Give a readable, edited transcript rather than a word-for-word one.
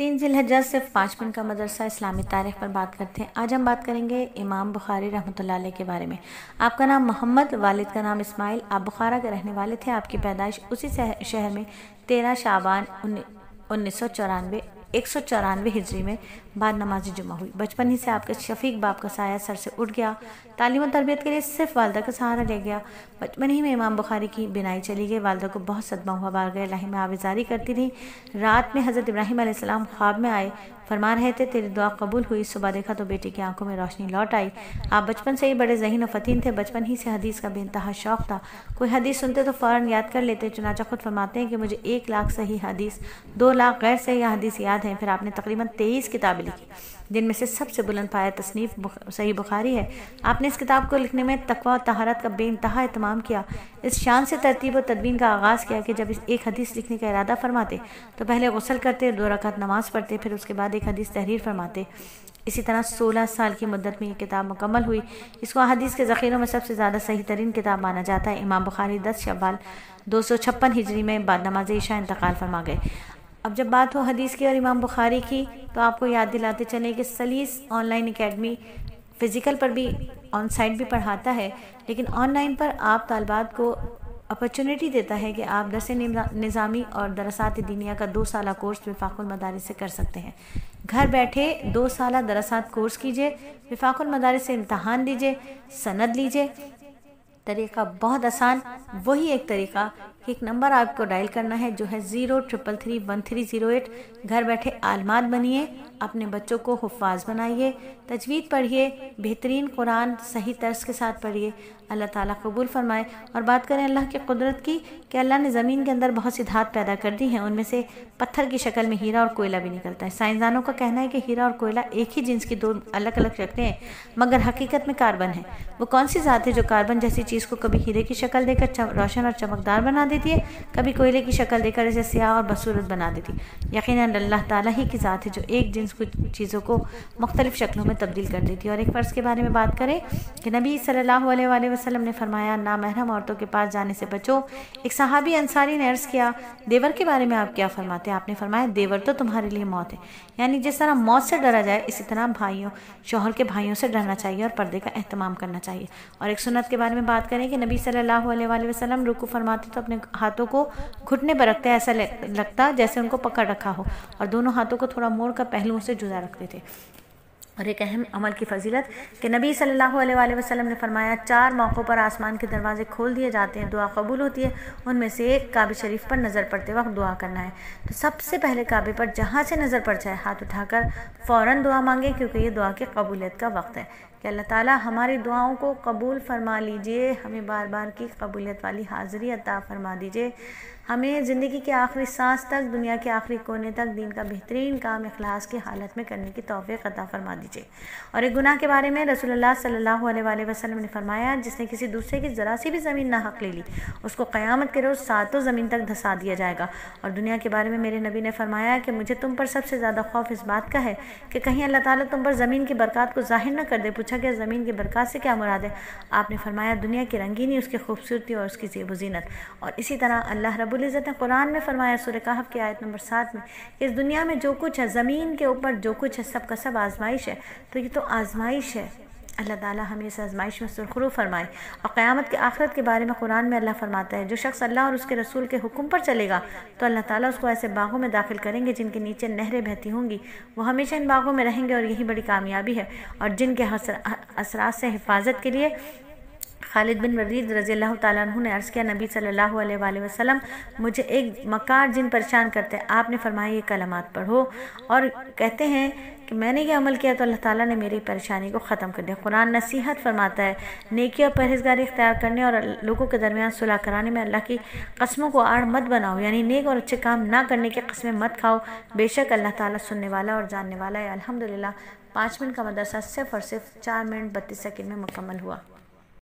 3 ذی الحجہ صرف 5 منٹ کا مدرسہ اسلامی تاریخ پر بات کرتے ہیں۔ آج ہم بات کریں گے امام بخاری رحمۃ اللہ علیہ کے بارے میں۔ آپ کا نام محمد، والد کا نام اسماعیل، آپ بخارا کے رہنے والے تھے۔ آپ کی پیدائش اسی شہر میں 13 شعبان 194 ہجری میں بعد نماز جمعہ ہوئی۔ بچپن ہی سے آپ کے شفیق باپ کا سایہ سر سے اٹھ گیا۔ تعلیم و تربیت کے لیے صرف والدہ کا سہارا لے گیا۔ بچپن ہی میں امام بخاری کی بینائی چلی گئی۔ والدہ کو بہت صدمہ ہوا، بارگاہ الہی میں آویزاری کرتی رہی۔ رات میں حضرت ابراہیم علیہ السلام خواب میں آئے، فرما رہے تھے تیری دعا قبول ہوئی۔ صبح دیکھا تو بیٹی کی آنکھوں میں روشنی لوٹ آئی۔ آپ بچپن سے ہی بڑے ذہین و فطن تھے۔ بچپن ہی سے حدیث کا بے انتہا شوق تھا۔ کوئی حدیث سنتے تو فوراً یاد کر لیتے۔ چنانچہ خود فرماتے ہیں کہ مجھے 1 لاکھ صحیح حدیث، 2 لاکھ غیر صحیح حدیث یاد ہیں۔ پھر آپ نے تقریباً 23 کتابیں لکھی، جن میں سے سب سے بلند پایہ تصنیف صحیح بخاری ہے۔ آپ نے اس کتاب کو لکھنے میں تقویٰ و طہارت کا بے انتہا اہتمام کیا۔ اس شان سے ترتیب و تدوین کا آغاز کیا کہ جب ایک حدیث لکھنے کا ارادہ فرماتے تو پہلے غسل کرتے، 2 رکعت نماز پڑھتے، پھر اس کے بعد ایک حدیث تحریر فرماتے۔ اسی طرح 16 سال کی مدت میں یہ کتاب مکمل ہوئی۔ اس کو احادیث کے ذخیروں میں سب سے زیادہ صحیح ترین کتاب مانا جاتا ہے۔ امام بخاری 10 شوال 256 ہجری میں بعد نماز عشاء انتقال فرما گئے۔ اب جب بات ہو حدیث کی اور امام بخاری کی تو آپ کو یاد دلاتے چلیں کہ سلیس آن لائن اکیڈمی فزیکل پر بھی آن سائٹ بھی پڑھاتا ہے، لیکن آن لائن پر آپ طالبات کو اپرچونٹی دیتا ہے کہ آپ درس نظامی اور دراسات دینیہ کا 2 سالہ کورس وفاق المدارس سے کر سکتے ہیں۔ گھر بیٹھے 2 سالہ دراسات کورس کیجئے، وفاق المدارس سے امتحان دیجئے، سند لیجئے۔ طریقہ بہت آسان، وہی ایک طریقہ کہ ایک نمبر آپ کو ڈائل کرنا ہے جو ہے 033313008۔ گھر بیٹھے عالمات بنیے، اپنے بچوں کو حفاظ بنائیے، تجوید پڑھیے، بہترین قرآن صحیح طرز کے ساتھ پڑھیے۔ اللہ تعالیٰ قبول فرمائے۔ اور بات کریں اللہ کی قدرت کی کہ اللہ نے زمین کے اندر بہت سی دھات پیدا کر دی ہیں، ان میں سے پتھر کی شکل میں ہیرا اور کوئلہ بھی نکلتا ہے۔ سائنسدانوں کا کہنا ہے کہ ہیرا اور کوئلہ ایک ہی جنس کی 2 الگ الگ شکلیں ہیں، مگر حقیقت میں کاربن ہے۔ وہ کون سی ذات ہے جو کاربن جیسی چیز کو کبھی ہیرے کی شکل دے کر روشن اور چمکدار بنا دیتی ہے، کبھی کوئلے کی شکل دے کر اسے سیاہ اور بدصورت بنا دیتی؟ یقیناً اللہ تعالیٰ ہی کی ذات ہے جو ایک جنس کو چیزوں کو مختلف شکلوں میں تبدیل کر دیتی ہے۔ اور ایک فرض کے بارے میں بات کریں کہ نبی صلی اللہ علیہ وآلہ وسلم نے فرمایا نامحرم عورتوں کے پاس جانے سے بچو۔ ایک صحابی انصاری نے عرض کیا دیور کے بارے میں آپ کیا فرماتے ہیں؟ آپ نے فرمایا دیور تو تمہارے لیے موت ہے، یعنی جس طرح موت سے ڈرا جائے اسی طرح شوہر کے بھائیوں سے ڈرنا چاہیے اور پردے کا اہتمام کرنا چاہیے۔ اور ایک سنت کے بارے میں بات کریں کہ نبی صلی اللہ علیہ وآلہ وسلم رکوع فرماتے تو اپنے ہاتھوں کو گھٹنے پر رکھتے، ایسا لگتا جیسے ان کو پکڑ رکھا ہو، اور دونوں ہاتھوں کو تھوڑا موڑ کر پہلوؤں سے جدا رکھتے تھے۔ اور ایک اہم عمل کی فضیلت کہ نبی صلی اللہ علیہ وآلہ وسلم نے فرمایا 4 موقعوں پر آسمان کے دروازے کھول دیے جاتے ہیں، دعا قبول ہوتی ہے۔ ان میں سے ایک کعبہ شریف پر نظر پڑتے وقت دعا کرنا ہے۔ تو سب سے پہلے کعبے پر جہاں سے نظر پڑ جائے ہاتھ اٹھا کر فوراً دعا مانگے، کیونکہ یہ دعا کی قبولیت کا وقت ہے۔ کہ اللہ تعالیٰ ہماری دعاؤں کو قبول فرما لیجئے، ہمیں بار بار کی قبولیت والی حاضری عطا فرما دیجئے، ہمیں زندگی کے آخری سانس تک، دنیا کے آخری کونے تک دین کا بہترین کام اخلاص کی حالت میں کرنے کی توفیق عطا فرما دیجئے۔ اور ایک گناہ کے بارے میں رسول اللہ صلی اللہ علیہ وآلہ وسلم نے فرمایا جس نے کسی دوسرے کی ذرا سی بھی زمین ناحق لے لی، اس کو قیامت کے روز 7 زمین تک دھسا دیا جائے گا۔ اور دنیا کے بارے میں میرے نبی نے فرمایا کہ مجھے تم پر سب سے زیادہ خوف اس بات کا ہے کہ کہیں اللہ تعالیٰ تم پر زمین کی برکات کو ظاہر نہ کر دے۔ پوچھا کہ زمین کی برکات سے کیا مراد ہے؟ آپ نے فرمایا دنیا کی رنگینی، اس کی خوبصورتی اور اس کی زیب و زینت۔ اور اسی طرح اللہ رب العزت نے قرآن میں فرمایا سورہ کہف کی آیت نمبر 7 میں کہ اس دنیا میں جو کچھ ہے، زمین کے اوپر جو کچھ ہے، سب کا سب آزمائش ہے۔ تو یہ تو آزمائش ہے، اللہ تعالیٰ ہمیں اس آزمائش میں سرخرو فرمائے۔ اور قیامت کے آخرت کے بارے میں قرآن میں اللہ فرماتا ہے جو شخص اللہ اور اس کے رسول کے حکم پر چلے گا تو اللہ تعالیٰ اس کو ایسے باغوں میں داخل کریں گے جن کے نیچے نہریں بہتی ہوں گی، وہ ہمیشہ ان باغوں میں رہیں گے، اور یہی بڑی کامیابی ہے۔ اور جن کے اثرات سے حفاظت کے لیے خالد بن ولید رضی اللہ تعالیٰ عنہ نے عرض کیا نبی صلی اللہ علیہ وآلہ وسلم مجھے ایک مکار جن پریشان کرتے ہیں، آپ نے فرمایا یہ کلمات پڑھو، اور کہتے ہیں کہ میں نے یہ عمل کیا تو اللہ تعالیٰ نے میری پریشانی کو ختم کر دیا۔ قرآن نصیحت فرماتا ہے نیکی اور پرہیزگاری اختیار کرنے اور لوگوں کے درمیان صلح کرانے میں اللہ کی قسموں کو آڑ مت بناؤ، یعنی نیک اور اچھے کام نہ کرنے کی قسمیں مت کھاؤ، بے شک اللہ تعالیٰ سننے والا اور جاننے والا ہے۔ الحمدللہ 5 منٹ کا مدرسہ صرف اور صرف 4 منٹ 32 سیکنڈ میں مکمل ہوا۔